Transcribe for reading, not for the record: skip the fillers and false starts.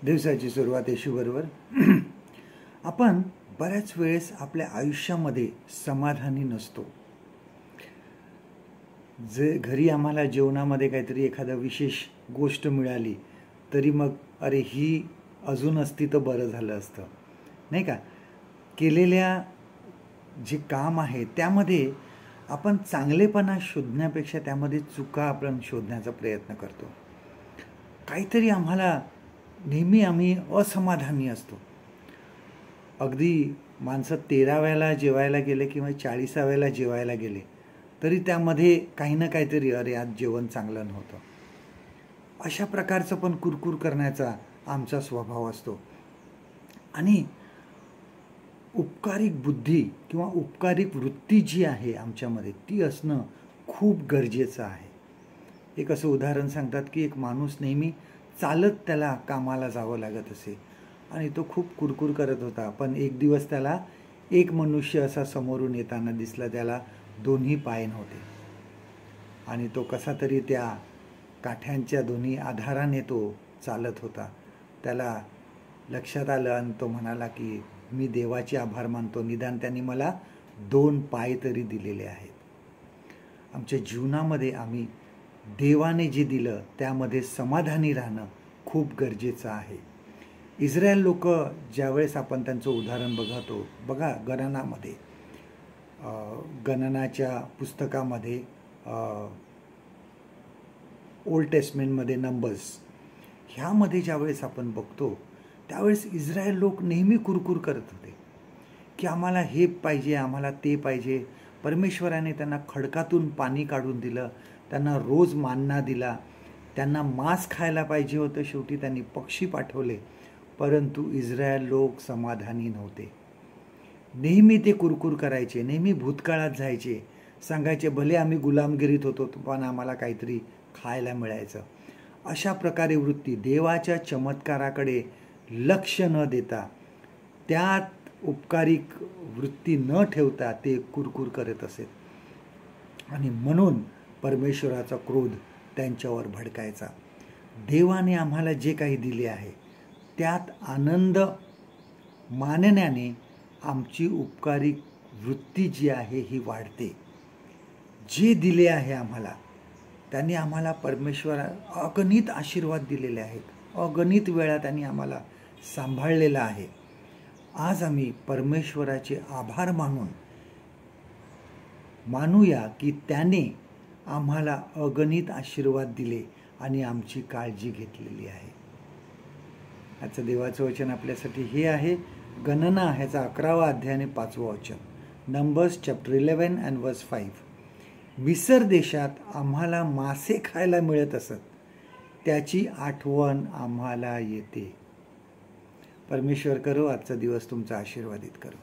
दिवसाची सुरुवात येशूबरोबर. आपण बऱ्याच वेळेस आपल्या आयुष्यामध्ये समाधानी नसतो. जे घरी आम्हाला जेवणामध्ये काहीतरी एखादा विशेष गोष्ट मिळाली तरी मग अरे ही अजून असती तर बरं झालं असतं, नाही का. केलेल्या जे काम आहे त्यामध्ये आपण चांगलेपणा शोधण्यापेक्षा त्यामध्ये चुका आपण शोधण्याचा प्रयत्न करतो. काहीतरी आम्हाला नेहमी आम्ही असमाधानी असतो. अगदी माणसं 13व्याला जेवायला गेले किंवा 40व्याला जेवायला गेले तरी त्यामध्ये काही ना काहीतरी अरे आज जेवण चांगलं नव्हतं, अशा प्रकारचं पण कुरकुर करण्याचा आमचा स्वभाव असतो. आणि उपकारिक बुद्धी किंवा उपकारिक वृत्ती जी आहे आमच्यामध्ये ती असणं खूप गरजेचं आहे. एक असं उदाहरण सांगतात की एक माणूस नेहमी चालत त्याला कामाला जावं लागत असे आणि तो खूप कुरकुर करत होता. पण एक दिवस त्याला एक मनुष्य असा समोरून येताना दिसला, त्याला दोन्ही पाय नव्हते आणि तो कसा तरी त्या काठ्यांच्या दोन्ही आधाराने तो चालत होता. त्याला लक्षात आलं आणि तो म्हणाला की मी देवाचे आभार मानतो, निदान त्यांनी मला 2 पाय तरी दिलेले आहेत. आमच्या जीवनामध्ये आम्ही देवाने जे दिलं त्यामध्ये समाधानी राहणं खूप गरजेचं आहे. इस्रायल लोक ज्यावेळेस आपण त्यांचं उदाहरण बघतो, बघा गणनामध्ये, गणनाच्या पुस्तकामध्ये, ओल्ड टेस्टमेंटमध्ये नंबर्स, ह्यामध्ये ज्यावेळेस आपण बघतो त्यावेळेस इस्रायल लोक नेहमी कुरकुर करत होते की आम्हाला हे पाहिजे, आम्हाला ते पाहिजे. परमेश्वराने त्यांना खडकातून पाणी काढून दिलं, त्यांना रोज मान्ना दिला, त्यांना मांस खायला पाहिजे होतं, शेवटी त्यांनी पक्षी पाठवले. परंतु इस्रायल लोक समाधानी नव्हते. नेहमी ते कुरकुर करायचे, नेहमी भूतकाळात जायचे, सांगायचे भले आम्ही गुलामगिरीत होतो पण आम्हाला काहीतरी खायला मिळायचं. अशा प्रकारे वृत्ती, देवाच्या चमत्काराकडे लक्ष न देता, त्यात उपकारिक वृत्ती न ठेवता ते कुरकुर करत असेल आणि म्हणून परमेश्वराचा क्रोध त्यांच्यावर भडकायचा. देवाने आम्हाला जे काही दिले आहे त्यात आनंद मानण्याने आमची उपकारिक वृत्ती जी आहे ही वाढते. जे दिले आहे आम्हाला त्यांनी आम्हाला परमेश्वरा अगणित आशीर्वाद दिलेले आहेत, अगणित वेळा त्यांनी आम्हाला सांभाळलेला आहे. आज आम्ही परमेश्वराचे आभार मानूया की त्याने आम्हाला अगणित आशीर्वाद दिले आणि आमची काळजी घेतलेली आहे. आजचं देवाचं वचन आपल्यासाठी हे आहे, गणना ह्याचा 11वा अध्याय आणि 5वं वचन, नंबर्स चॅप्टर 11 and verse 5. मिसर देशात आम्हाला मासे खायला मिळत असत, त्याची आठवण आम्हाला येते. परमेश्वर करो आजचा दिवस तुमचा आशीर्वादित करो.